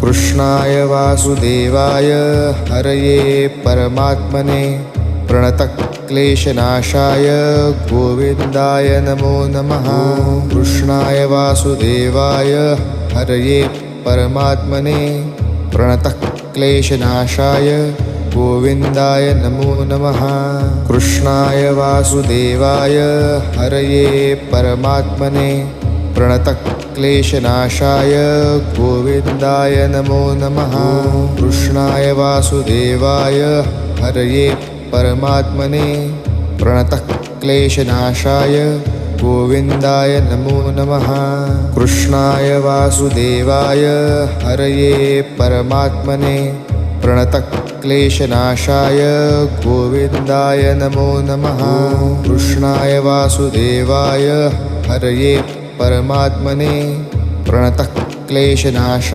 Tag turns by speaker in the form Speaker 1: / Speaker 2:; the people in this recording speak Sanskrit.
Speaker 1: कृष्णाय वासुदेवाय हरये परमात्मने प्रणतक्लेशनाशाय गोविन्दाय नमो नमः। कृष्णाय वासुदेवाय हरये परमात्मने प्रणतक्लेशनाशाय गोविन्दाय नमो नमः। कृष्णाय वासुदेवाय हरये परमात्मने प्रणतक्लेशनाशाय गोविन्दाय नमो नमः। कृष्णाय वासुदेवाय हरये परमात्मने प्रणतक्लेशनाशाय गोविन्दाय नमो नमः। कृष्णाय वासुदेवाय हरये परमात्मने प्रणतक्लेशनाशाय गोविन्दाय नमो नमः। कृष्णाय वासुदेवाय हरये परमात्मने प्रणतक्लेशनाशाय